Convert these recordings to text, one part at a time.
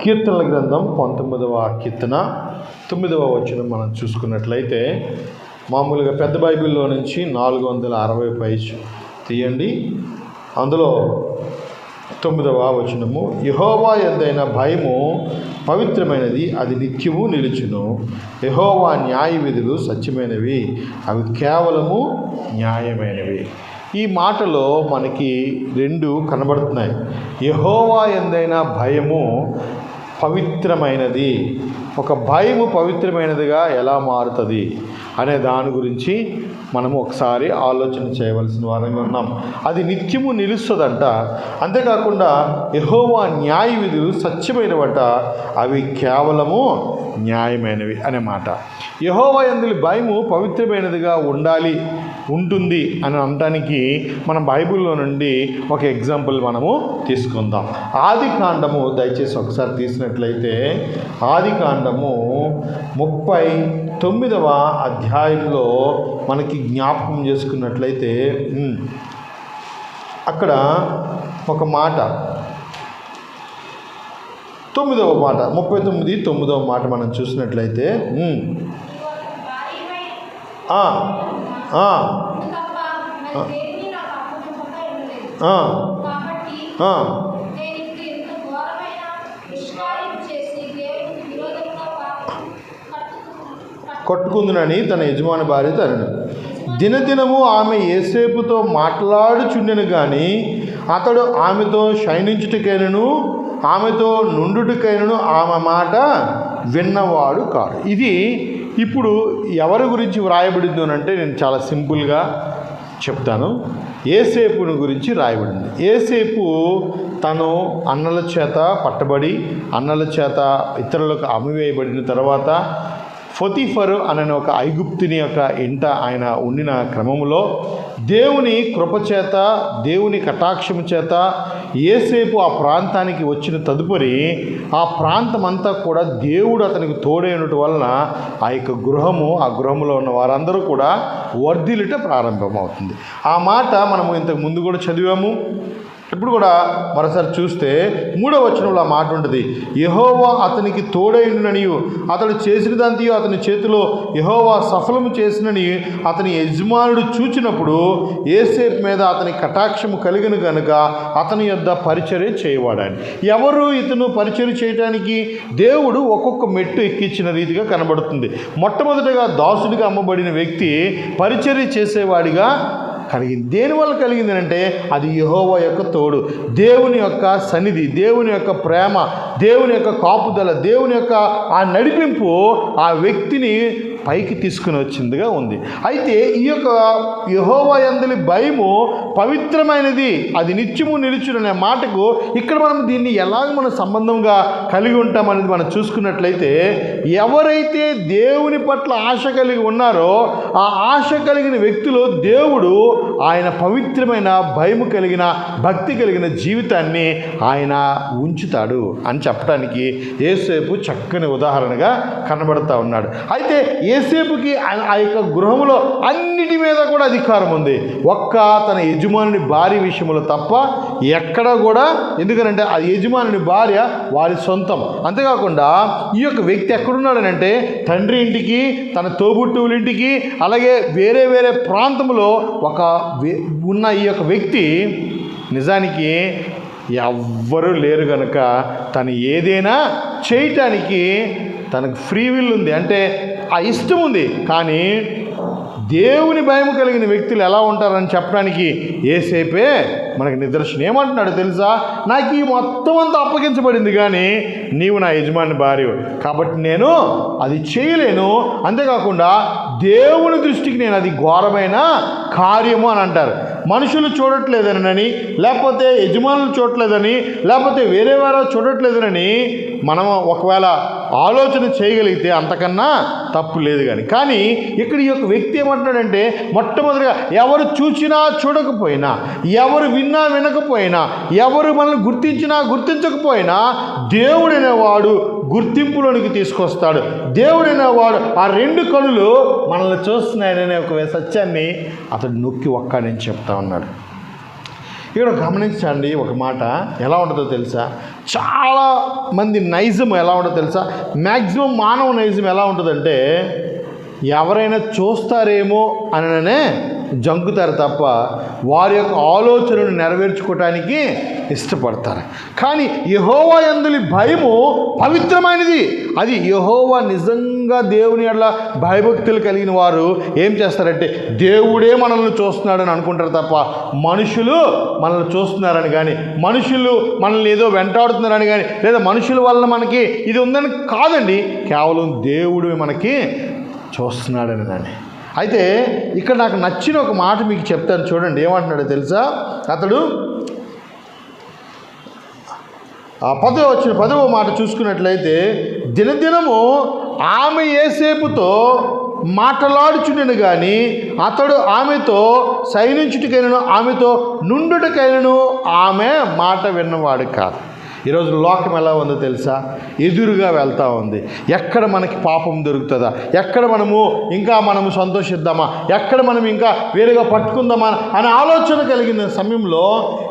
కీర్తనల గ్రంథం 19వ కీర్తన 9వ వచనం మనం చూసుకున్నట్లయితే, మామూలుగా పెద్ద బైబిల్లో నుంచి 460 పేజ్ తీయండి. అందులో 9వ వచనము, యెహోవా యందైన భయము పవిత్రమైనది, అది నిత్యము నిలుచును. యెహోవా న్యాయ విధులు సత్యమైనవి, అవి కేవలము న్యాయమైనవి. ఈ మాటలో మనకి రెండు కనబడుతున్నాయి. యెహోవా యందైన భయము పవిత్రమైనది. ఒక భయము పవిత్రమైనదిగా ఎలా మారుతుంది అనే దాని గురించి మనము ఒకసారి ఆలోచన చేయవలసిన వారంగా ఉన్నాం. అది నిత్యము నిలుస్తుందంట. అంతేకాకుండా యెహోవా న్యాయ విధులు సత్యమైనవట, అవి కేవలము న్యాయమైనవి అనే మాట. యెహోవా యందు భయము పవిత్రమైనదిగా ఉంటుంది అని అనడానికి మన బైబిల్లో నుండి ఒక ఎగ్జాంపుల్ మనము తీసుకుందాం. ఆది కాండము దయచేసి ఒకసారి తీసినట్లయితే, ఆది కాండము 39వ అధ్యాయంలో మనకి జ్ఞాపకం చేసుకున్నట్లయితే అక్కడ ఒక మాట, 9వ మాట, 39:9వ మాట మనం చూసినట్లయితే, కొట్టుకుందునని తన యజమాని భార్య తనను. దినదినము ఆమె యోసేపుతో మాట్లాడుచుండెను కానీ అతడు ఆమెతో శయనించుటకైనను ఆమెతో నుండుటకైనను ఆమె మాట విన్నవాడు కాడు. ఇది ఇప్పుడు ఎవరి గురించి వ్రాయబడింది అంటే నేను చాలా సింపుల్గా చెప్తాను. యోసేపుని గురించి రాయబడింది. యోసేపు తను అన్నల చేత పట్టబడి అన్నల చేత ఇతరులకు అమ్మివేయబడిన తర్వాత పొతిఫరు అనే ఒక ఐగుప్తుని యొక్క ఇంట ఆయన ఉండిన క్రమంలో దేవుని కృపచేత, దేవుని కటాక్షము చేత యోసేపు ఆ ప్రాంతానికి వచ్చిన తదుపరి ఆ ప్రాంతం అంతా కూడా దేవుడు అతనికి తోడైనటు వలన ఆ యొక్క ఆ గృహములో ఉన్న వారందరూ కూడా వర్ధిల్లుట ప్రారంభమవుతుంది. ఆ మాట మనము ఇంతకు ముందు కూడా చదివాము. ఇప్పుడు కూడా మరోసారి చూస్తే 3వ వచనంలో ఆ మాట ఉంటుంది, యెహోవా అతనికి తోడైననియు అతడు చేసినదంతయు అతని చేతిలో యెహోవా సఫలము చేసినని అతని యజమానుడు చూచినప్పుడు యోసేపు మీద అతని కటాక్షము కలిగిన కనుక అతని యొద్ద పరిచర్య చేయవాడని. ఎవరు ఇతను పరిచర్య చేయడానికి? దేవుడు ఒక్కొక్క మెట్టు ఎక్కించిన రీతిగా కనబడుతుంది. మొట్టమొదటిగా దాసుడిగా అమ్మబడిన వ్యక్తి పరిచర్య చేసేవాడిగా కలిగింది. దేనివల్ల కలిగింది అంటే అది యెహోవా యొక్క తోడు, దేవుని యొక్క సన్నిధి, దేవుని యొక్క ప్రేమ, దేవుని యొక్క కాపుదల, దేవుని యొక్క ఆ నడిపింపు ఆ వ్యక్తిని పైకి తీసుకుని వచ్చిందిగా ఉంది. అయితే ఈ యొక్క యెహోవా యందలి భయము పవిత్రమైనది, అది నిత్యము నిలుచుననే మాటకు ఇక్కడ మనం దీన్ని ఎలాగ మనం సంబంధంగా కలిగి ఉంటామనేది మనం చూసుకున్నట్లయితే, ఎవరైతే దేవుని పట్ల ఆశ కలిగి ఉన్నారో ఆ ఆశ కలిగిన వ్యక్తిలో దేవుడు ఆయన పవిత్రమైన భయము కలిగిన, భక్తి కలిగిన జీవితాన్ని ఆయన ఉంచుతాడు అని చెప్పడానికి యోసేపు చక్కని ఉదాహరణగా కనబడతా ఉన్నాడు. అయితే యోసేపుకి ఆ యొక్క గృహములో అన్నిటి మీద కూడా అధికారం ఉంది, ఒక్క తన యజమానుని భార్య విషయంలో తప్ప ఎక్కడ కూడా. ఎందుకనంటే ఆ యజమానుని భార్య వారి సొంతం. అంతేకాకుండా ఈ యొక్క వ్యక్తి ఎక్కడున్నాడనంటే తండ్రి ఇంటికి, తన తోబుట్టువుల ఇంటికి, అలాగే వేరే వేరే ప్రాంతంలో ఉన్న ఈ యొక్క వ్యక్తి నిజానికి ఎవ్వరూ లేరు కనుక తను ఏదైనా చేయటానికి తనకు ఫ్రీ విల్ ఉంది, అంటే ఆ ఇష్టం ఉంది. కానీ దేవుని భయం కలిగిన వ్యక్తులు ఎలా ఉంటారని చెప్పడానికి యోసేపే మనకి నిదర్శనం. ఏమంటున్నాడు తెలుసా? నాకు ఈ మొత్తం అంతా అప్పగించబడింది కానీ నీవు నా యజమాని భార్య కాబట్టి నేను అది చేయలేను. అంతేకాకుండా దేవుని దృష్టికి నేను అది ఘోరమైన కార్యము అని అంటారు. మనుషులు చూడట్లేదనని, లేకపోతే యజమానులు చూడట్లేదని, లేకపోతే వేరే వారు చూడట్లేదనని మనం ఒకవేళ ఆలోచన చేయగలిగితే అంతకన్నా తప్పు లేదు. కానీ ఇక్కడ ఈ యొక్క వ్యక్తి ఏమంటున్నాడంటే, మొట్టమొదటిగా ఎవరు చూచినా చూడకపోయినా, ఎవరు విన్నా వినకపోయినా, ఎవరు మనల్ని గుర్తించినా గుర్తించకపోయినా దేవుడనేవాడు గుర్తింపులోనికి తీసుకొస్తాడు. దేవుడనేవాడు ఆ 2 కనులు మనల్ని చూస్తున్నాయనే ఒక సత్యాన్ని అతడు నొక్కి ఒక్కడని చెప్తా ఉన్నాడు. ఇక్కడ గమనించండి ఒక మాట ఎలా ఉంటుందో తెలుసా, చాలా మంది నైజం ఎలా ఉంటుందో తెలుసా, మ్యాక్సిమం మానవ నైజం ఎలా ఉంటుందంటే ఎవరైనా చూస్తారేమో అననే జంకుతారు తప్ప వారి యొక్క ఆలోచనను నెరవేర్చుకోవటానికి ఇష్టపడతారు. కానీ యెహోవా యందులి భయము పవిత్రమైనది. అది యెహోవా నిజంగా దేవుని యెడల భయభక్తులు కలిగిన వారు ఏం చేస్తారంటే దేవుడే మనల్ని చూస్తున్నాడని అనుకుంటారు తప్ప మనుషులు మనల్ని చూస్తున్నారని కానీ, మనుషులు మనల్ని ఏదో వెంటాడుతున్నారని కానీ, లేదా మనుషుల వల్ల మనకి ఇది ఉందని కాదండి, కేవలం దేవుడు మనకి చూస్తున్నాడని కానీ. అయితే ఇక్కడ నాకు నచ్చిన ఒక మాట మీకు చెప్తాను చూడండి, ఏమంటున్నాడో తెలుసా. అతడు ఆ 10వ మాట చూసుకున్నట్లయితే, దినదినము ఆమె యేసేపుతో మాట్లాడుచుండెను కానీ అతడు ఆమెతో శయనించుటకైనను ఆమెతో నుండుటకైనను ఆమె మాట విన్నవాడు కాదు. ఈరోజు లోకం ఎలా ఉందో తెలుసా, ఎదురుగా వెళ్తూ ఉంది. ఎక్కడ మనకి పాపం దొరుకుతుందా, ఎక్కడ మనము సంతోషిద్దామా, ఎక్కడ మనం ఇంకా వేరుగా పట్టుకుందామా అనే ఆలోచన కలిగిన సమయంలో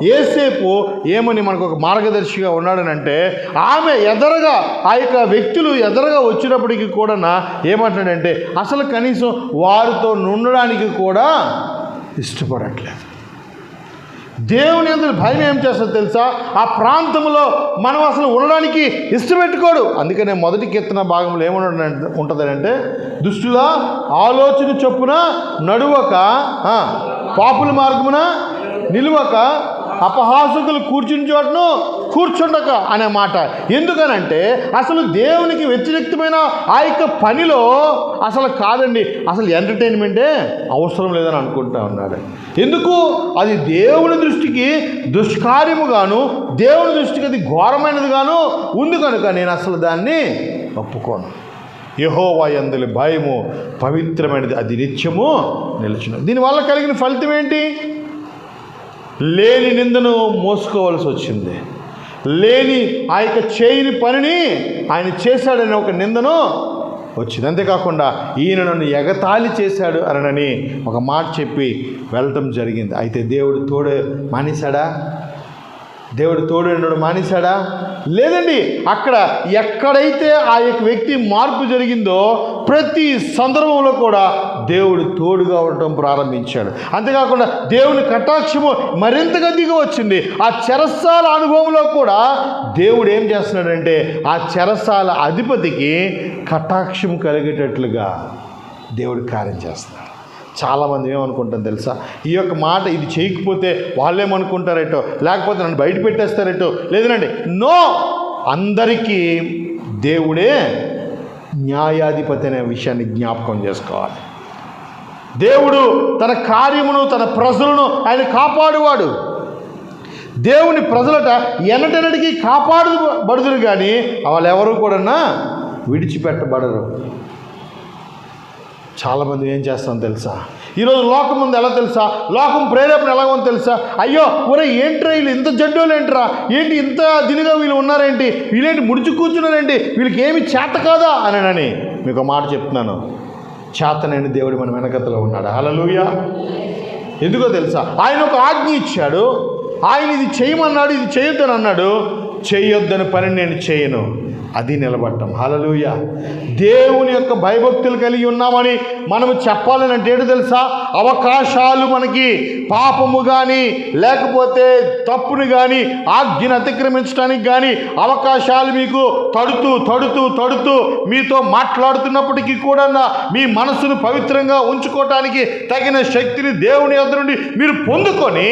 యేసేపు ఏమని మనకు ఒక మార్గదర్శిగా ఉన్నాడనంటే, ఆమె ఎదరగా ఆ యొక్క వ్యక్తులు ఎదరగా వచ్చినప్పటికీ కూడా ఏమంటాడంటే అసలు కనీసం వారితో నుండడానికి కూడా ఇష్టపడట్లేదు. దేవుని యందు భయం ఏం చేస్తుందో తెలుసా, ఆ ప్రాంతంలో మనం అసలు ఉండడానికి ఇష్టపెట్టుకోడు. అందుకనే మొదటి కీర్తన భాగంలో ఉంటుందంటే, దుష్టుల ఆలోచన చొప్పున నడువక, పాపుల మార్గమున నిలువక, అపహాసకులు కూర్చుని చోటను కూర్చుండక అనే మాట. ఎందుకనంటే అసలు దేవునికి వ్యతిరేక్తమైన ఆ యొక్క పనిలో అసలు కాదండి, అసలు ఎంటర్టైన్మెంటే అవసరం లేదని అనుకుంటా ఉన్నాడు. ఎందుకు? అది దేవుని దృష్టికి దుష్కార్యముగాను, దేవుని దృష్టికి అది ఘోరమైనదిగాను ఉంది కనుక నేను అసలు దాన్ని ఒప్పుకోను. యెహోవా యందులి భయము పవిత్రమైనది, అది నిత్యము నిలిచును. దీనివల్ల కలిగిన ఫలితం ఏంటి? లేని నిందను మోసుకోవాల్సి వచ్చింది. లేని ఆ యొక్క చేయని పనిని ఆయన చేశాడనే ఒక నిందను వచ్చింది. అంతేకాకుండా ఈయన నన్ను ఎగతాళి చేశాడు అనని ఒక మాట చెప్పి వెళ్ళటం జరిగింది. అయితే దేవుడు తోడు మానేశాడా? దేవుడు తోడు మానేశాడా? లేదండి. అక్కడ ఎక్కడైతే ఆ యొక్క వ్యక్తి మార్పు జరిగిందో ప్రతి సందర్భంలో కూడా దేవుడు తోడుగా ఉండటం ప్రారంభించాడు. అంతేకాకుండా దేవుని కటాక్షము మరింతగా దిగి వచ్చింది. ఆ చెరసాల అనుభవంలో కూడా దేవుడు ఏం చేస్తున్నాడంటే ఆ చెరసాల అధిపతికి కటాక్షం కలిగేటట్లుగా దేవుడు కార్యం చేస్తున్నాడు. చాలామంది ఏమనుకుంటారు తెలుసా, ఈ యొక్క మాట ఇది చేయకపోతే వాళ్ళేమనుకుంటారేటో, లేకపోతే నన్ను బయట పెట్టేస్తారేటో. లేదనండి, నో, అందరికీ దేవుడే న్యాయాధిపతి అనే విషయాన్ని జ్ఞాపకం చేసుకోవాలి. దేవుడు తన కార్యమును, తన ప్రజలను ఆయన కాపాడువాడు. దేవుని ప్రజలట ఎన్నటెన్నటికీ కాపాడబడుదురు కానీ వాళ్ళెవరూ కూడా విడిచిపెట్టబడరు. చాలామంది ఏం చేస్తాం తెలుసా, ఈరోజు లోకం ముందు ఎలా తెలుసా, లోకం ప్రేరేపణ ఎలాగో తెలుసా, అయ్యో ఒరే ఏంట్రా వీళ్ళు ఇంత జడ్డోలు ఏంట్రా, ఏంటి ఇంత దినిగా వీళ్ళు ఉన్నారేంటి, వీళ్ళేంటి ముడిచి కూర్చున్నారేంటి, వీళ్ళకి ఏమి చేత కాదా అని మీకు ఒక మాట చెప్తున్నాను, చేతనైన దేవుడు మన వెనకతలో ఉన్నాడు. హల్లెలూయా. ఎందుకో తెలుసా, ఆయన ఒక ఆజ్ఞ ఇచ్చాడు, ఆయన ఇది చేయమన్నాడు, ఇది చేయొద్దని అన్నాడు, చేయొద్దని పని నేను చేయను, అది నిలబడటం. హల్లెలూయా. దేవుని యొక్క భయభక్తులు కలిగి ఉన్నామని మనము చెప్పాలని అంటే ఏంటో తెలుసా, అవకాశాలు మనకి పాపము కానీ లేకపోతే తప్పుని కానీ ఆజ్ఞను అతిక్రమించడానికి కానీ అవకాశాలు మీకు తడుతూ మీతో మాట్లాడుతున్నప్పటికీ కూడా మీ మనసును పవిత్రంగా ఉంచుకోవటానికి తగిన శక్తిని దేవుని యొద్ద నుండి మీరు పొందుకొని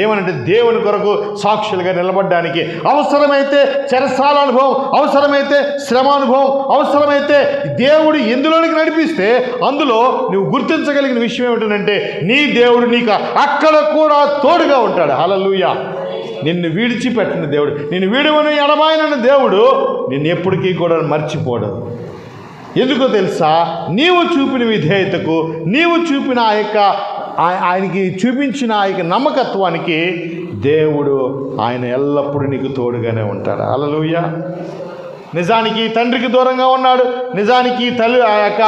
ఏమనంటే దేవుని కొరకు సాక్షులుగా నిలబడడానికి అవసరమైతే చెరసాల అనుభవం, అవసరమైతే శ్రమ అనుభవం, అవసరమైతే దేవుడు ఎందులోనికి నడిపిస్తే అందులో నువ్వు గుర్తించగలిగిన విషయం ఏమిటంటే నీ దేవుడు నీకు అక్కడ కూడా తోడుగా ఉంటాడు. హల్లెలూయా. నిన్ను విడిచిపెట్టిన దేవుడు, నిన్ను విడువని ఎడబాయన దేవుడు నిన్ను ఎప్పటికీ కూడా మర్చిపోడు. ఎందుకో తెలుసా, నీవు చూపిన విధేయతకు, నీవు చూపిన ఆ యొక్క ఆయనకి చూపించిన ఆ యొక్క నమ్మకత్వానికి దేవుడు ఆయన ఎల్లప్పుడూ నీకు తోడుగానే ఉంటాడు. హల్లెలూయా. నిజానికి తండ్రికి దూరంగా ఉన్నాడు, నిజానికి తల్లి ఆ యొక్క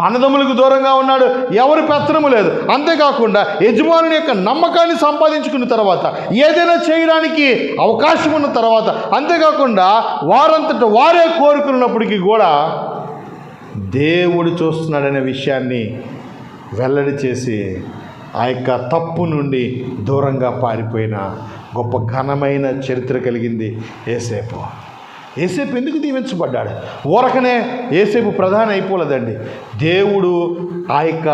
అన్నదమ్ములకు దూరంగా ఉన్నాడు, ఎవరి పెత్తనము లేదు. అంతేకాకుండా యజమానుని యొక్క నమ్మకాన్ని సంపాదించుకున్న తర్వాత, ఏదైనా చేయడానికి అవకాశం ఉన్న తర్వాత, అంతేకాకుండా వారంతట వారే కోరుకున్నప్పటికీ కూడా దేవుడు చూస్తున్నాడనే విషయాన్ని వెల్లడి చేసి ఆ యొక్క తప్పు నుండి దూరంగా పారిపోయిన గొప్ప ఘనమైన చరిత్ర కలిగింది యేసేపు. యేసేపు ఎందుకు దీవించబడ్డాడు? ఊరకనే యేసేపు ప్రధాన అయిపోలేదండి. దేవుడు ఆ యొక్క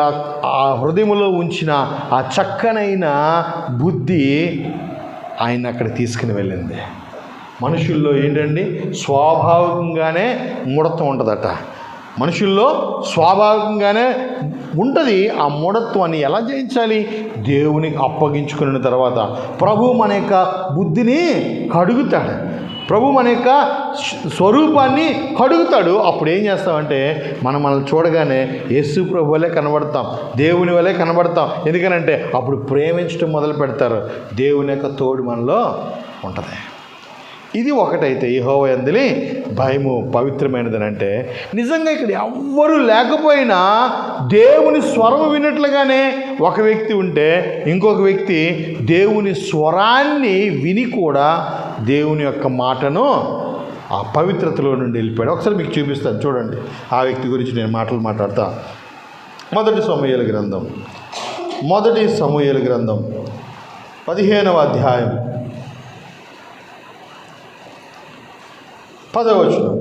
ఆ హృదయంలో ఉంచిన ఆ చక్కనైన బుద్ధి ఆయన అక్కడ తీసుకుని వెళ్ళింది. మనుషుల్లో ఏంటండి, స్వాభావికంగానే ముడత ఉంటుందట. మనుషుల్లో స్వాభావికంగానే ఉంటుంది. ఆ మూఢత్వాన్ని ఎలా జయించాలి? దేవునికి అప్పగించుకున్న తర్వాత ప్రభు మన యొక్క బుద్ధిని కడుగుతాడు, ప్రభు మన యొక్క స్వరూపాన్ని కడుగుతాడు. అప్పుడు ఏం చేస్తామంటే మనల్ని చూడగానే యేసు ప్రభు వలె కనబడతాం, దేవుని వలె కనబడతాం. ఎందుకనంటే అప్పుడు ప్రేమించడం మొదలు పెడతారు. దేవుని యొక్క తోడు మనలో ఉంటుంది. ఇది ఒకటైతే యెహోవా యందలి భయము పవిత్రమైనదని అంటే, నిజంగా ఇక్కడ ఎవ్వరూ లేకపోయినా దేవుని స్వరము విన్నట్లుగానే ఒక వ్యక్తి ఉంటే, ఇంకొక వ్యక్తి దేవుని స్వరాన్ని విని కూడా దేవుని యొక్క మాటను ఆ పవిత్రతలో నుండి వెళ్ళిపోయాడు. ఒకసారి మీకు చూపిస్తాను, చూడండి. ఆ వ్యక్తి గురించి నేను మాట్లాడతా. మొదటి సమూయేలు గ్రంథం 15వ అధ్యాయం 10వ వచనం.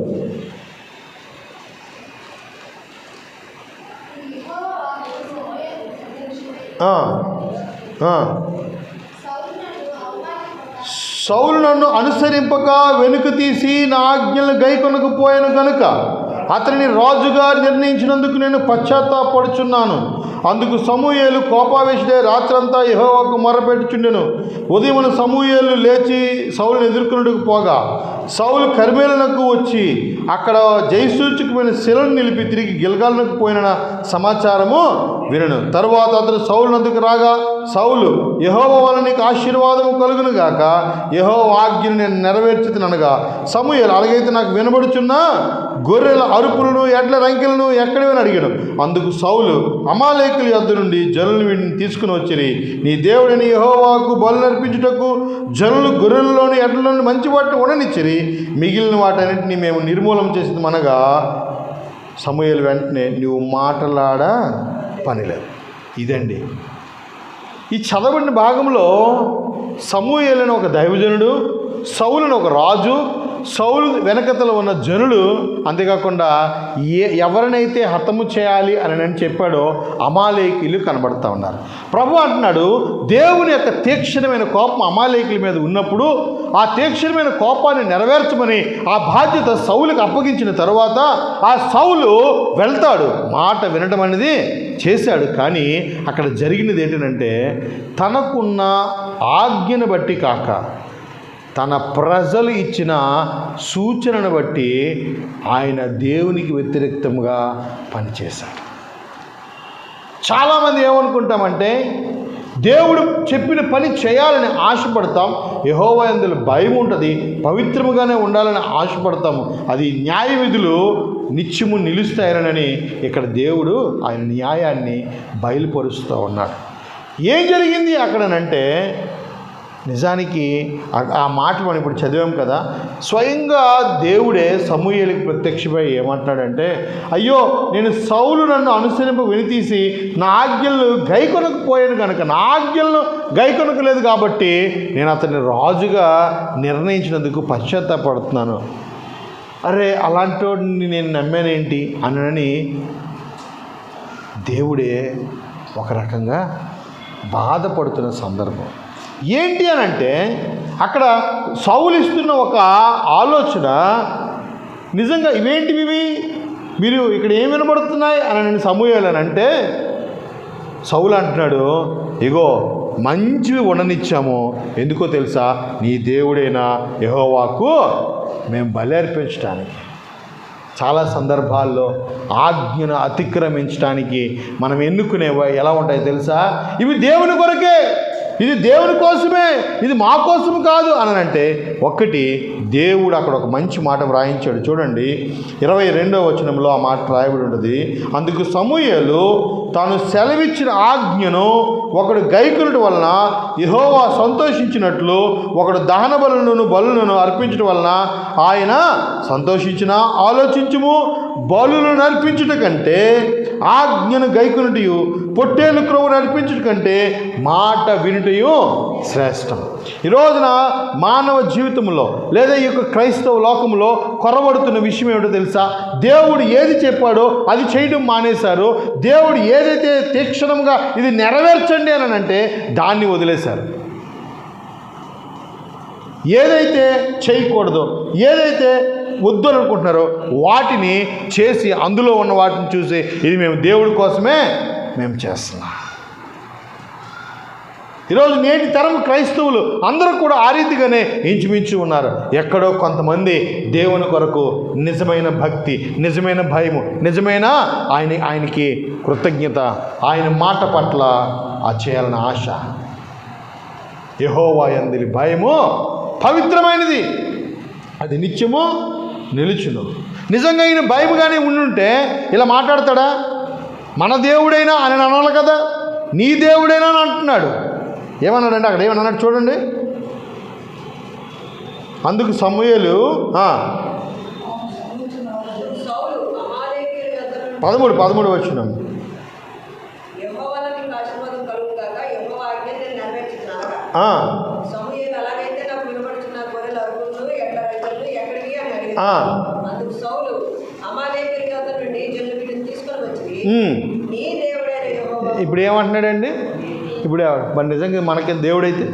సౌలు నన్ను అనుసరింపక వెనుక తీసి నా ఆజ్ఞలను గైకొనకపోయాను కనుక అతనిని రాజుగా నిర్ణయించినందుకు నేను పశ్చాత్తాపడుచున్నాను. అందుకు సమూయేలు కోపావేశుడై రాత్రంతా యెహోవాకు మొరపెట్టుచుండెను. ఉదయమున సమూయేలు లేచి సౌలును ఎదుర్కొనుటకు పోగా సౌలు కర్మెలునకు వచ్చి అక్కడ జయసూచకమైన శిలను నిలిపి తిరిగి గిల్గాలునకు పోయిన సమాచారము వినను. తరువాత అతడు సౌలు నద్దకు రాగా సౌలు, యెహోవా వలన నీకు ఆశీర్వాదము కలుగును గాక, యెహోవా ఆజ్ఞను నేను నెరవేర్చుతునగా సమూయేలు, అలాగైతే నాకు వినబడుచున్నా గొర్రెల అరుపులను ఎడ్ల రంకెలను ఎక్కడేమని అడిగాను. అందుకు సౌలు, అమాలేకుల యొద్ద నుండి జనులు వీటిని తీసుకుని వచ్చిరి. నీ దేవుడైన యెహోవాకు బలు నర్పించుటకు జనులు గొర్రెలలోని ఎడ్లలోని మంచి వాటిని ఉండనిచ్చిరి. మిగిలిన వాటన్నింటినీ మేము నిర్మూలం చేసింది అనగా సమూయేలు వెంటనే, నువ్వు మాట్లాడ పనిలేదు. ఇదండి ఈ చదవబడిన భాగంలో సమూయేలును ఒక దైవజనుడు, సౌలును ఒక రాజు, సౌలు వెనకతలో ఉన్న జనులు, అంతేకాకుండా ఎవరినైతే హతము చేయాలి అని చెప్పాడో అమాలేకీయులు కనబడుతూ ఉన్నారు. ప్రభు అంటున్నాడు, దేవుని యొక్క తీక్షణమైన కోపం అమాలేకీయుల మీద ఉన్నప్పుడు ఆ తీక్షణమైన కోపాన్ని నెరవేర్చమని ఆ బాధ్యత సౌలుకి అప్పగించిన తరువాత ఆ సౌలు వెళ్తాడు. మాట వినడం అనేది చేశాడు. కానీ అక్కడ జరిగినది ఏంటంటే, తనకున్న ఆజ్ఞను బట్టి కాక తన ప్రజలు ఇచ్చిన సూచనను బట్టి ఆయన దేవునికి వ్యతిరేక్తంగా పనిచేశాడు. చాలామంది ఏమనుకుంటామంటే, దేవుడు చెప్పిన పని చేయాలని ఆశపడతాం, యెహోవా యందు భయం ఉంటుంది, పవిత్రముగానే ఉండాలని ఆశపడతాము, అది న్యాయ విధులు నిత్యము నిలుస్తాయనని ఇక్కడ దేవుడు ఆయన న్యాయాన్ని బయలుపరుస్తూ ఉన్నాడు. ఏం జరిగింది అక్కడనంటే, నిజానికి ఆ మాట మనం ఇప్పుడు చదివాం కదా, స్వయంగా దేవుడే సమూయేలుకి ప్రత్యక్షమై ఏమంటున్నాడంటే, అయ్యో నేను సౌలు నన్ను అనుసరింప వినితీసి నా ఆజ్ఞలను గైకొనకపోయాను కనుక, నా ఆజ్ఞలను గైకొనకలేదు కాబట్టి నేను అతన్ని రాజుగా నిర్ణయించినందుకు పశ్చాత్తాపడుతున్నాను. అరే అలాంటి వాడిని నేను నమ్మానేంటి అనని దేవుడే ఒక రకంగా బాధపడుతున్న సందర్భం. ఏంటి అని అంటే, అక్కడ సౌలు ఇస్తున్న ఒక ఆలోచన, నిజంగా ఇవేంటివి మీరు ఇక్కడ ఏం వినబడుతున్నాయి అని సమూయేలు అని అంటే, సౌలు అంటున్నాడు, ఇగో మంచివి ఉండనిచ్చాము, ఎందుకో తెలుసా, నీ దేవుడైన యెహోవాకు మేము బలి అర్పించడానికి. చాలా సందర్భాల్లో ఆజ్ఞను అతిక్రమించడానికి మనం ఎన్నుకునేవా ఎలా ఉంటాయో తెలుసా, ఇవి దేవుని కొరకే, ఇది దేవుని కోసమే, ఇది మా కోసం కాదు అని అంటే, ఒకటి దేవుడు అక్కడ ఒక మంచి మాట వ్రాయించాడు. చూడండి 22వ వచనంలో ఆ మాట రాయబడి ఉంటుంది. అందుకు సమూయేలు తాను సెలవిచ్చిన ఆజ్ఞను ఒకడు గైకొనుట వలన యెహోవా సంతోషించినట్లు ఒకడు దహన బలులను అర్పించడం వలన ఆయన సంతోషించిన ఆలోచించుము. బలులను అర్పించుట కంటే ఆజ్ఞను గైకొనుటయు పొట్టేలు క్రొవ్వును అర్పించుట కంటే మాట వినుటయు శ్రేష్టం. ఈ రోజున మానవ జీవితంలో లేదా ఈ యొక్క క్రైస్తవ లోకంలో కొరబడుతున్న విషయం ఏమిటో తెలుసా? దేవుడు ఏది చెప్పాడో అది చేయడం మానేశారు. దేవుడు ఏదైతే తీక్షణంగా ఇది నెరవేర్చండి అని అంటే దాన్ని వదిలేశారు. ఏదైతే చేయకూడదో, ఏదైతే వద్దు అనుకుంటున్నారో వాటిని చేసి అందులో ఉన్న వాటిని చూసి ఇది మేము దేవుడి కోసమే మేము చేస్తున్నాం. ఈరోజు నేటి తరం క్రైస్తవులు అందరూ కూడా ఆ రీతిగానే ఇంచుమించు ఉన్నారు. ఎక్కడో కొంతమంది దేవుని కొరకు నిజమైన భక్తి, నిజమైన భయము, నిజమైన ఆయనకి కృతజ్ఞత, ఆయన మాట పట్ల ఆ చేయాలన్న ఆశ. యెహోవా యందలి భయము పవిత్రమైనది, అది నిత్యము నిలుచును. నిజంగా ఈయన భయముగానే ఉండుంటే ఇలా మాట్లాడతాడా? మన దేవుడైనా అని అనాలి కదా. నీ దేవుడైనా అని అంటున్నాడు. ఏమన్నాడంటే అక్కడ ఏమన్నాడు చూడండి. అందుకు సమూయేలు 13 వచనం. ఇప్పుడు ఏమంటున్నాడండి? ఇప్పుడు మరి నిజంగా మనకి దేవుడైతే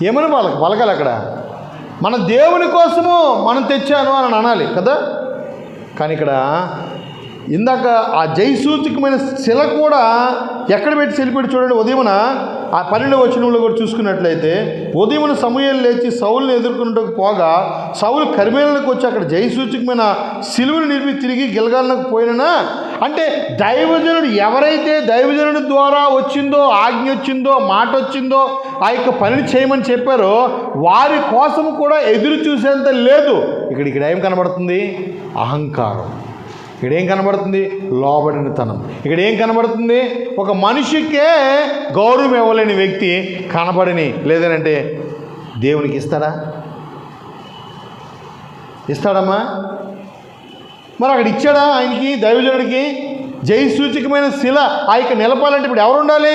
ఏమని పలకాలి అక్కడ? మన దేవుని కోసము మనం తెచ్చాను అని అనాలి కదా. కానీ ఇక్కడ ఇందాక ఆ జయసూచకమైన శిల కూడా ఎక్కడ పెట్టి చెల్లిపెట్టి చూడండి. ఉదయమున ఆ 12వ వచనంలో కూడా చూసుకున్నట్లయితే ఉదయమున సమూయేలు లేచి సౌలుని ఎదుర్కొన్నట్టుకు పోగా సౌలు కర్మెలుకు వచ్చి అక్కడ జయసూచకమైన సిలువను నిలిపి తిరిగి గిల్గాలకు పోయినా అంటే దైవజనుడు ఎవరైతే దైవజనుడి ద్వారా వచ్చిందో, ఆజ్ఞ వచ్చిందో, మాట వచ్చిందో, ఆ యొక్క పనిని చేయమని చెప్పారో వారి కోసము కూడా ఎదురు చూసేంత లేదు. ఇక్కడ ఏం కనబడుతుంది? అహంకారం. ఇక్కడ ఏం కనబడుతుంది? లోబడినతనం. ఇక్కడ ఏం కనబడుతుంది? ఒక మనిషికే గౌరవం ఇవ్వలేని వ్యక్తి కనబడని లేదనంటే దేవునికి ఇస్తాడమ్మా? మరి అక్కడ ఇచ్చాడా ఆయనకి, దైవజనుడికి? జయసూచకమైన శిల ఆ యొక్క నిలపాలంటే ఇప్పుడు ఎవరు ఉండాలి?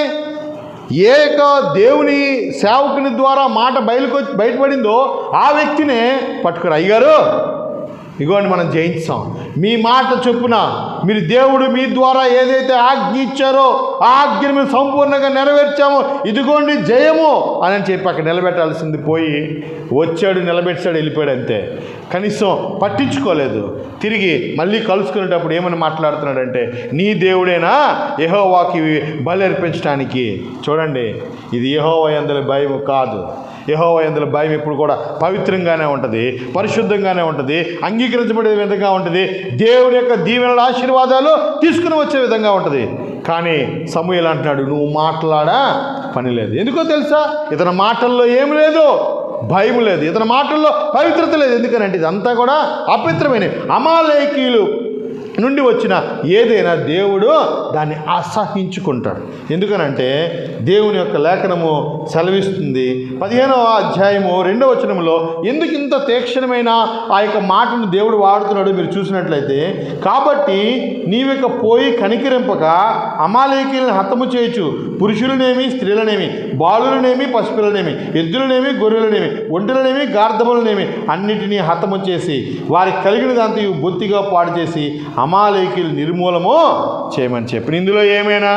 ఏ యొక్క దేవుని సేవకుని ద్వారా మాట బయటపడిందో ఆ వ్యక్తినే పట్టుకుని అయ్యారు ఇగోండి మనం జయించాం, మీ మాట చొప్పున మీరు దేవుడు మీ ద్వారా ఏదైతే ఆజ్ఞ ఇచ్చారో ఆ ఆజ్ఞను మేము సంపూర్ణంగా నెరవేర్చాము, ఇదిగోండి జయము అని చెప్పి అక్కడ నిలబెట్టాల్సింది పోయి వచ్చాడు, నిలబెట్టాడు, వెళ్ళిపోయాడు అంతే. కనీసం పట్టించుకోలేదు. తిరిగి మళ్ళీ కలుసుకునేటప్పుడు ఏమని మాట్లాడుతున్నాడంటే నీ దేవుడేనా యెహోవాకి బలి అర్పించడానికి. చూడండి, ఇది యెహోవా యందలి భయం కాదు. యెహోవా యందలి భయం ఎప్పుడు కూడా పవిత్రంగానే ఉంటుంది, పరిశుద్ధంగానే ఉంటుంది, అంగీకరించబడే విధంగా ఉంటుంది, దేవుని యొక్క దీవెనల ఆశీర్వాదాలు తీసుకుని వచ్చే విధంగా ఉంటుంది. కానీ సమూయేలు అంటున్నాడు నువ్వు మాట్లాడా పని లేదు. ఎందుకో తెలుసా? ఇతని మాటల్లో ఏమి లేదు, భయం లేదు, ఇతని మాటల్లో పవిత్రత లేదు. ఎందుకనంటే ఇదంతా కూడా అపవిత్రమైన అమాలేకీయులు నుండి వచ్చిన ఏదైనా దేవుడు దాన్ని అసహించుకుంటాడు. ఎందుకనంటే దేవుని యొక్క లేఖనము సెలవిస్తుంది 15వ అధ్యాయము 2వ వచనంలో ఎందుకు ఇంత తీక్షణమైన ఆ యొక్క మాటను దేవుడు వాడుతున్నాడు మీరు చూసినట్లయితే, కాబట్టి నీవిక పోయి కనికరింపక అమాలేకీయులను హతము చేయొచ్చు, పురుషులనేమి స్త్రీలనేమి బాలులనేమి పసిపిల్లనేమి ఎద్దులనేమి గొర్రెలనేమి ఒంటెలనేమి గార్ధములనేమి అన్నిటినీ హతము చేసి వారికి కలిగిన దాంతో బొత్తిగా పాడు చేసి అమాలేకీయులు నిర్మూలము చేయమని చెప్పి. ఇందులో ఏమైనా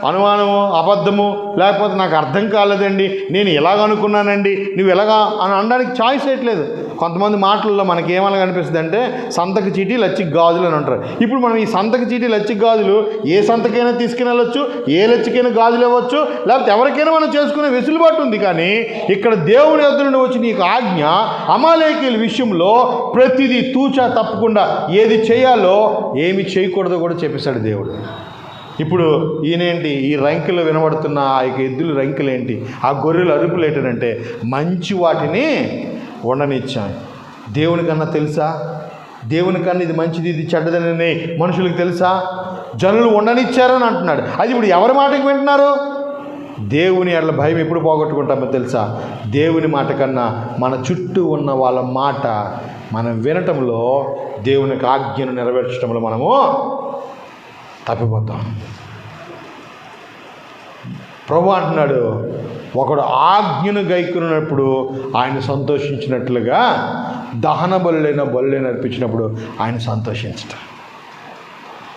అనుమానము, అబద్ధము, లేకపోతే నాకు అర్థం కాలేదండి, నేను ఇలాగ అనుకున్నానండి, నువ్వు ఎలాగా అని అనడానికి ఛాయిస్ వేయట్లేదు. కొంతమంది మాటల్లో మనకి ఏమలా కనిపిస్తుంది అంటే సంతకి చీటీ లచ్చికి గాజులు అని అంటారు. ఇప్పుడు మనం ఈ సంతకి చీటీ లచ్చికి గాజులు ఏ సంతకైనా తీసుకుని వెళ్ళొచ్చు, ఏ లచ్చికైనా గాజులు ఇవ్వచ్చు, లేకపోతే ఎవరికైనా మనం చేసుకునే వెసులుబాటు ఉంది. కానీ ఇక్కడ దేవుని యొద్ద నుండి వచ్చి నీకు ఆజ్ఞ అమాలేకీయుల విషయంలో ప్రతిదీ తూచా తప్పకుండా ఏది చేయాలో ఏమి చేయకూడదో కూడా చెప్పేశాడు దేవుడు. ఇప్పుడు ఈయనేంటి, ఈ రంకెలు వినబడుతున్న ఆ యొక్క ఎద్దుల రంకెలేంటి, ఆ గొర్రెల అరుపులు ఏంటంటే మంచి వాటిని ఉండనిచ్చాను. దేవునికన్నా తెలుసా? దేవునికన్నా ఇది మంచిది ఇది చెడ్డదని మనుషులకు తెలుసా? జనులు ఉండనిచ్చారని అంటున్నాడు. అది ఇప్పుడు ఎవరి మాటకి వింటున్నారు? దేవుని అట్లా భయం ఎప్పుడు పోగొట్టుకుంటామో తెలుసా? దేవుని మాట కన్నా మన చుట్టూ ఉన్న వాళ్ళ మాట మనం వినటంలో, దేవునికి ఆజ్ఞను నెరవేర్చడంలో మనము తప్పిపోతాం. ప్రభు అంటున్నాడు, ఒకడు ఆజ్ఞను గైకున్నప్పుడు ఆయన సంతోషించినట్లుగా దహన బలులైన అర్పించినప్పుడు ఆయన సంతోషించటం.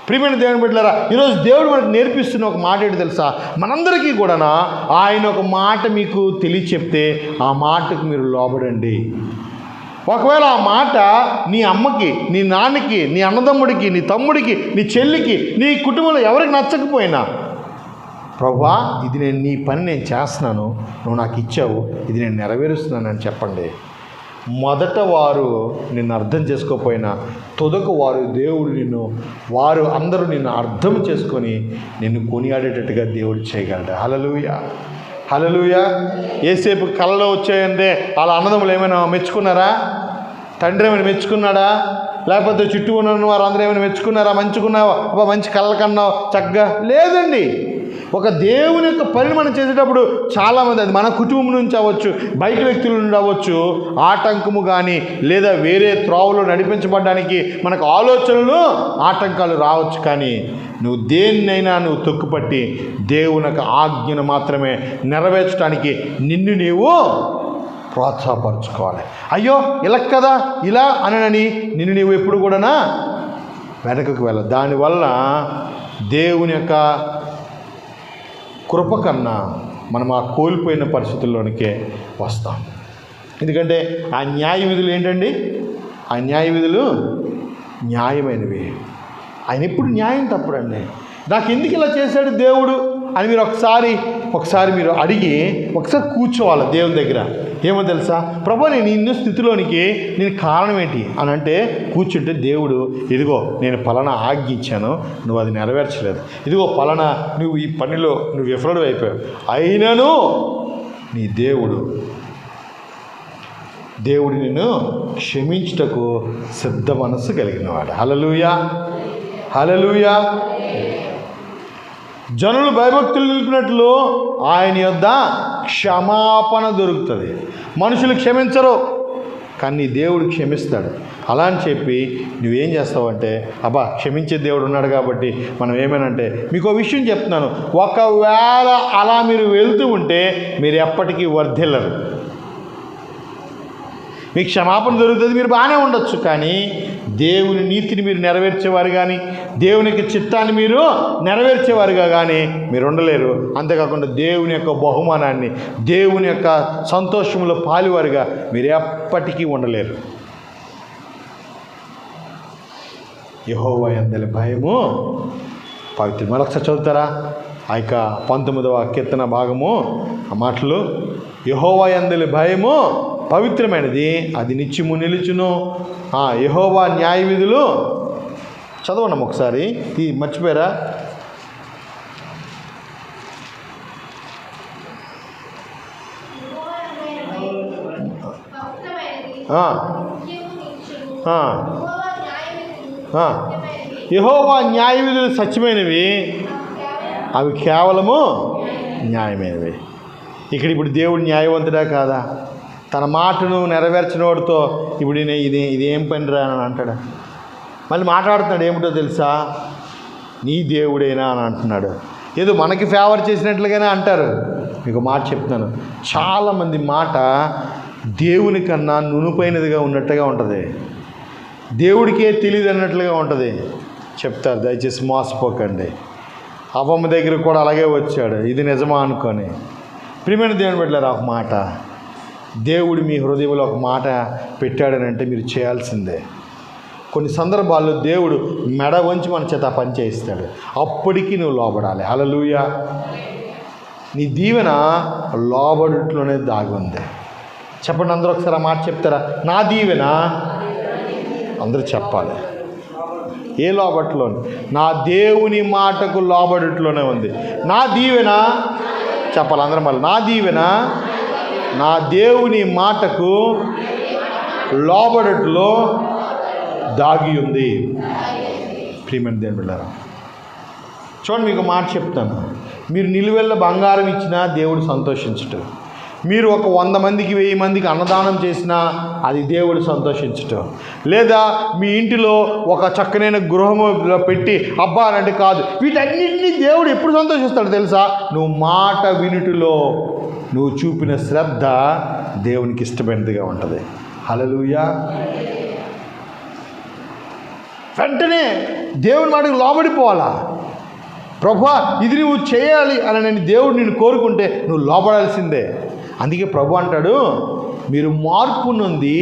ప్రియమైన దేవుని బిడ్డలారా, ఈరోజు దేవుడు మనకు నేర్పిస్తున్న ఒక మాట ఏంటి తెలుసా? మనందరికీ కూడా ఆయన ఒక మాట మీకు తెలియచెప్తే ఆ మాటకు మీరు లోబడండి. ఒకవేళ ఆ మాట నీ అమ్మకి, నీ నాన్నకి, నీ అన్నదమ్ముడికి, నీ తమ్ముడికి, నీ చెల్లికి, నీ కుటుంబంలో ఎవరికి నచ్చకపోయినా, ప్రభువా ఇది నీ పని నేను చేస్తున్నాను, నువ్వు నాకు ఇచ్చావు, ఇది నేను నెరవేరుస్తున్నానని చెప్పండి. మొదట వారు నిన్ను అర్థం చేసుకోకపోయినా తొదకు వారు అందరూ నిన్ను అర్థం చేసుకొని నిన్ను కొనియాడేటట్టుగా దేవుడు చేయగలడు. హల్లెలూయా, హల్లెలూయా. ఏసేపు కళలో వచ్చాయంటే వాళ్ళ అన్నదమ్ములు ఏమైనా మెచ్చుకున్నారా? తండ్రి ఏమైనా మెచ్చుకున్నాడా? లేకపోతే చుట్టూ ఉన్న వారు అందరూ ఏమైనా మెచ్చుకున్నారా? మంచుకున్నావా, మంచి కళ్ళ కన్నావు చక్కగా? లేదండి. ఒక దేవుని యొక్క పనిని మనం చేసేటప్పుడు చాలామంది, అది మన కుటుంబం నుంచి అవ్వచ్చు, బయట వ్యక్తుల నుండి అవ్వచ్చు, ఆటంకము కానీ లేదా వేరే త్రోవలో నడిపించబడడానికి మనకు ఆలోచనలు ఆటంకాలు రావచ్చు. కానీ నువ్వు దేన్నైనా నువ్వు తొక్కుపట్టి దేవుని యొక్క ఆజ్ఞను మాత్రమే నెరవేర్చడానికి నిన్ను నీవు ప్రోత్సాహపరచుకోవాలి. అయ్యో ఇలా కదా ఇలా అనని నిన్ను నీవు ఎప్పుడు కూడా వెనకకు వెళ్ళ. దానివల్ల దేవుని యొక్క కృప కన్నా మనం ఆ కోల్పోయిన పరిస్థితుల్లోనికే వస్తాం. ఎందుకంటే ఆ న్యాయ విధులు ఏంటండి? ఆ న్యాయ విధులు న్యాయమైనవి. ఆయన ఎప్పుడు న్యాయం తప్పుడండి. నాకు ఎందుకు ఇలా చేశాడు దేవుడు అని మీరు ఒకసారి మీరు అడిగి ఒకసారి కూర్చోవాలి దేవుని దగ్గర. ఏమో తెలుసా, ప్రభు నేను ఇన్న స్థితిలోనికి నేను కారణం ఏంటి అని అంటే కూర్చుంటే దేవుడు, ఇదిగో నేను పలానా ఆజ్ఞ ఇచ్చాను, నువ్వు అది నెరవేర్చలేదు, ఇదిగో పలానా నువ్వు ఈ పనిలో నువ్వు విఫలుడు అయిపోయావు, అయినను నీ దేవుడు నిన్ను క్షమించుటకు సిద్ధ మనస్సు కలిగినవాడు. హల్లెలూయా, హల్లెలూయా. జనులు భయభక్తులు నిలిపినట్లు ఆయన యొద్ద క్షమాపణ దొరుకుతుంది. మనుషులు క్షమించరు, కానీ దేవుడు క్షమిస్తాడు. అలా అని చెప్పి నువ్వేం చేస్తావంటే, అబ్బా క్షమించే దేవుడు ఉన్నాడు కాబట్టి మనం ఏమేనంటే, మీకు ఒక విషయం చెప్తున్నాను, ఒకవేళ అలా మీరు వెళ్తూ ఉంటే మీరు ఎప్పటికీ వర్ధిల్లరు. మీకు క్షమాపణ దొరుకుతుంది, మీరు బాగానే ఉండొచ్చు, కానీ దేవుని నీతిని మీరు నెరవేర్చేవారు కానీ దేవునికి చిత్తాన్ని మీరు నెరవేర్చేవారుగా కానీ మీరు ఉండలేరు. అంతేకాకుండా దేవుని యొక్క బహుమానాన్ని, దేవుని యొక్క సంతోషంలో పాలువారుగా మీరు ఎప్పటికీ ఉండలేరు. యెహోవా యందలి భయము పవిత్రం. మరొకసారి చదువుతారా ఆ యొక్క 19వ కీర్తన భాగము ఆ మాటలు? యెహోవా యందలి భయము పవిత్రమైనది, అది నిత్యము నిలుచును. యెహోవా న్యాయ విధులు చదవడం ఒకసారి, మర్చిపోయారా? యెహోవా న్యాయ విధులు సత్యమైనవి, అవి కేవలము న్యాయమైనవి. ఇప్పుడు దేవుడు న్యాయవంతుడా కాదా? తన మాటను నెరవేర్చిన వాడితో ఇప్పుడు ఇదేం పని రా అని అంటాడు. మళ్ళీ మాట్లాడుతున్నాడు, ఏమిటో తెలుసా, నీ దేవుడేనా అని అంటున్నాడు. ఏదో మనకి ఫేవర్ చేసినట్లుగానే అంటారు. మీకు మాట చెప్తున్నాను, చాలామంది మాట దేవుని కన్నా నునుపైనదిగా ఉన్నట్టుగా ఉంటుంది, దేవుడికే తెలియదు అన్నట్లుగా ఉంటుంది. చెప్తారు, దయచేసి మోసపోకండి. అవ్వమ్మ దగ్గర కూడా అలాగే వచ్చాడు, ఇది నిజమా అనుకొని. ప్రియమైన దేవుని బిడ్డలారా, ఒక మాట, దేవుడు మీ హృదయంలో ఒక మాట పెట్టాడనంటే మీరు చేయాల్సిందే. కొన్ని సందర్భాల్లో దేవుడు మెడ వంచి మన చేత పని చేయిస్తాడు, అప్పటికి నువ్వు లోబడాలి. హల్లెలూయా. నీ దీవెన లోబడుట్లోనే దాగి ఉంది. చెప్పండి అందరూ ఒకసారి ఆ మాట చెప్తారా? నా దీవెన, అందరూ చెప్పాలి. ఏ లోబట్లో? నా దేవుని మాటకు లోబడుట్లోనే ఉంది. నా దీవెన చెప్పాలి అందరం. మళ్ళీ నా దీవెన నా దేవుని మాటకు లోబడట్లో దాగి ఉంది. ప్రియమైన దేవుని బిడ్డలారా, చూడండి, మీకు మాట చెప్తాను. మీరు నిలువెల్ల బంగారం ఇచ్చినా దేవుడు సంతోషించటం, మీరు ఒక 100 మందికి 1000 మందికి అన్నదానం చేసినా అది దేవుడు సంతోషించటం, లేదా మీ ఇంటిలో ఒక చక్కనైన గృహంలో పెట్టి అబ్బా అంటే కాదు, వీటన్నిటినీ దేవుడు ఎప్పుడు సంతోషిస్తాడు తెలుసా? నువ్వు మాట వినుటిలో నువ్వు చూపిన శ్రద్ధ దేవునికి ఇష్టమైనదిగా ఉంటుంది. హల్లెలూయా. వెంటనే దేవుని మాటకు లోబడిపోవాలా. ప్రభువా ఇది నువ్వు చేయాలి అని నేను దేవుడు నిన్ను కోరుకుంటే నువ్వు లోబడాల్సిందే. అందుకే ప్రభు అంటాడు, మీరు మార్పు నొంది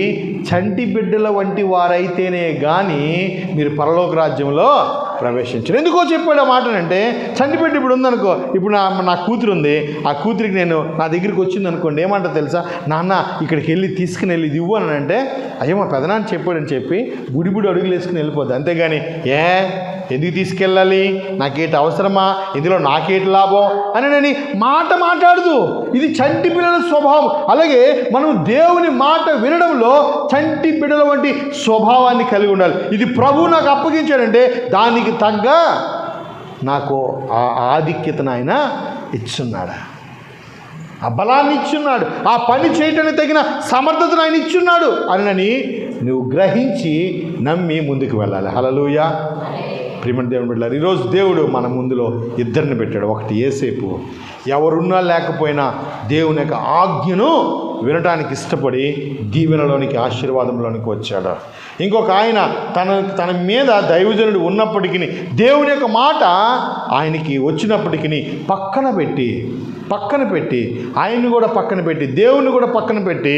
చంటి బిడ్డల వంటి వారైతేనే కానీ మీరు పరలోక రాజ్యంలో ప్రవేశించరు. ఎందుకో చెప్పాడు ఆ మాటనంటే, చంటి బిడ్డ ఇప్పుడు ఉందనుకో, ఇప్పుడు నా కూతురు ఉంది, ఆ కూతురికి నేను నా దగ్గరికి వచ్చింది అనుకోండి, ఏమంటా తెలుసా? నాన్న ఇక్కడికి వెళ్ళి తీసుకుని వెళ్ళి ఇది ఇవ్వు అని అంటే, అయ్యో మా పెదనాన్న చెప్పాడని చెప్పి బుడి అడుగులు వేసుకుని వెళ్ళిపోద్ది. అంతేగాని ఎందుకు తీసుకెళ్ళాలి, నాకేటి అవసరమా, ఇందులో నాకేటి లాభం అని మాట మాట్లాడదు. ఇది చంటి పిల్లల స్వభావం. అలాగే మనం దేవుని మాట వినడంలో చంటి బిడ్డల వంటి స్వభావాన్ని కలిగి ఉండాలి. ఇది ప్రభువు నాకు అప్పగించాడంటే దానికి తగ్గ నాకు ఆ ఆధిక్యతను ఆయన ఇచ్చున్నాడు, ఆ బలాన్ని ఇచ్చున్నాడు, ఆ పని చేయటానికి తగిన సమర్థతను ఆయన ఇచ్చున్నాడు అని నువ్వు గ్రహించి నమ్మి ముందుకు వెళ్ళాలి. హల్లెలూయా. ప్రియమైన దేవుని బిడ్డలారా, ఈరోజు దేవుడు మన ముందులో ఇద్దరిని పెట్టాడు. ఒకటి యేసేపు, ఎవరున్నా లేకపోయినా దేవుని యొక్క ఆజ్ఞను వినటానికి ఇష్టపడి దీవెనలోనికి ఆశీర్వాదంలోనికి వచ్చాడు. ఇంకొక ఆయన తన మీద దైవజనుడు ఉన్నప్పటికీ దేవుని యొక్క మాట ఆయనకి వచ్చినప్పటికీ పక్కన పెట్టి ఆయన్ని కూడా పక్కన పెట్టి దేవుని కూడా పక్కన పెట్టి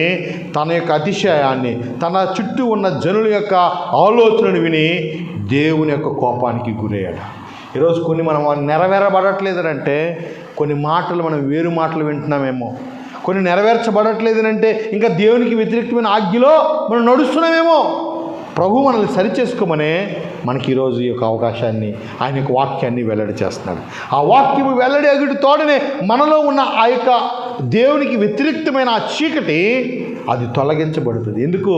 తన యొక్క అతిశయాన్ని, తన చుట్టూ ఉన్న జనుల యొక్క ఆలోచనను విని దేవుని యొక్క కోపానికి గురయ్యాడు. ఈరోజు కొన్ని మనం నెరవేరబడట్లేదనంటే కొన్ని మాటలు మనం వేరు మాటలు వింటున్నామేమో, కొన్ని నెరవేర్చబడట్లేదనంటే ఇంకా దేవునికి వ్యతిరేకమైన ఆజ్ఞలో మనం నడుస్తున్నామేమో. ప్రభు మనల్ని సరిచేసుకోమనే మనకి ఈరోజు ఈ యొక్క అవకాశాన్ని, ఆయన యొక్క వాక్యాన్ని వెల్లడి చేస్తున్నాడు. ఆ వాక్యము వెల్లడి అగుటి తోడనే మనలో ఉన్న ఆ యొక్క దేవునికి వ్యతిరేక్తమైన ఆ చీకటి అది తొలగించబడుతుంది. ఎందుకు?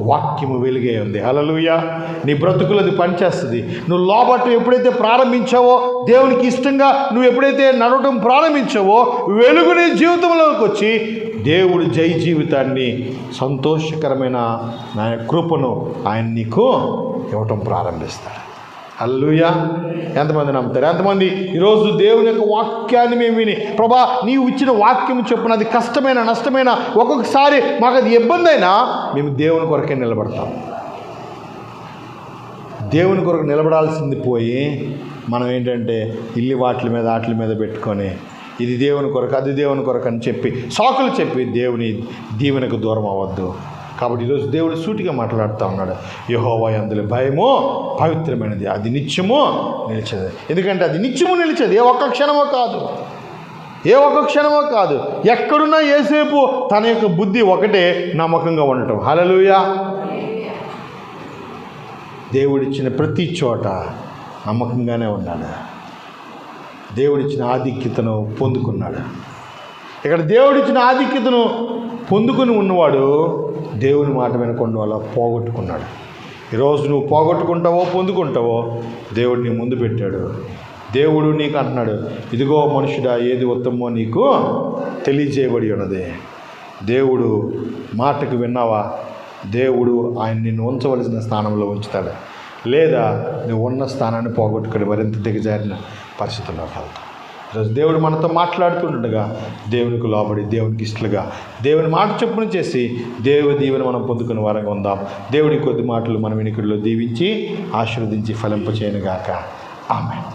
వాక్యము వెలుగే ఉంది. హల్లెలూయా. నీ బ్రతుకులు అది పనిచేస్తుంది. నువ్వు లోబట్టు ఎప్పుడైతే ప్రారంభించావో, దేవునికి ఇష్టంగా నువ్వు ఎప్పుడైతే నడవటం ప్రారంభించావో, వెలుగు నీ జీవితంలోకి వచ్చి దేవుడు జై జీవితాన్ని, సంతోషకరమైన నా కృపను ఆయన నీకు ఇవ్వటం ప్రారంభిస్తాడు. హల్లెలూయా. ఎంతమంది నమ్ముతారు? ఎంతమంది ఈరోజు దేవుని యొక్క వాక్యాన్ని మేము విని, ప్రభా నీవు ఇచ్చిన వాక్యం చొప్పున అది కష్టమైన నష్టమైన ఒక్కొక్కసారి మాకు అది ఇబ్బంది అయినా మేము దేవుని కొరకే నిలబడతాం. దేవుని కొరకు నిలబడాల్సింది పోయి మనం ఏంటంటే ఇల్లు వాటి మీద పెట్టుకొని ఇది దేవుని కొరకు అది దేవుని కొరకు అని చెప్పి సాకులు చెప్పి దేవుని దీవెనకు దూరం అవ్వద్దు. కాబట్టి ఈరోజు దేవుడు సూటిగా మాట్లాడుతూ ఉన్నాడు. యెహోవా యందు భయము పవిత్రమైనది, అది నిత్యము నిలిచేది. ఎందుకంటే అది నిత్యము నిలిచేది, ఏ ఒక్క క్షణమో కాదు. ఎక్కడున్నా యేసేపు తన యొక్క బుద్ధి ఒకటే, నమ్మకంగా ఉండటం. హల్లెలూయా. దేవుడిచ్చిన ప్రతి చోట నమ్మకంగానే ఉన్నాడు. దేవుడిచ్చిన ఆధిక్యతను పొందుకున్నాడు. ఇక్కడ దేవుడిచ్చిన ఆధిక్యతను పొందుకుని ఉన్నవాడు దేవుని మాట వినకుండా వల్ల పోగొట్టుకున్నాడు. ఈరోజు నువ్వు పోగొట్టుకుంటావో పొందుకుంటావో దేవుడు నీ ముందు పెట్టాడు. దేవుడు నీకు అంటున్నాడు, ఇదిగో మనుషుడా, ఏది ఉత్తమో నీకు తెలియజేయబడి ఉన్నది. దేవుడు మాటకు విన్నావా? దేవుడు ఆయన నిన్ను ఉంచవలసిన స్థానంలో ఉంచుతాడు, లేదా నువ్వు ఉన్న స్థానాన్ని పోగొట్టుకొని మరింత దిగజారిన పరిస్థితుల్లోకి వెళ్తావు. ఈరోజు దేవుడు మనతో మాట్లాడుతుండగా దేవునికి లోబడి, దేవునికి ఇష్టలుగా దేవుని మాట చొప్పున చేసి దీవెన మనం పొందుకునే వారంగా ఉందాం. దేవుడి కొద్ది మాటలు మన వినికిడిలో దీవించి ఆశీర్వదించి ఫలింపచేయనుగాక. ఆమేన్.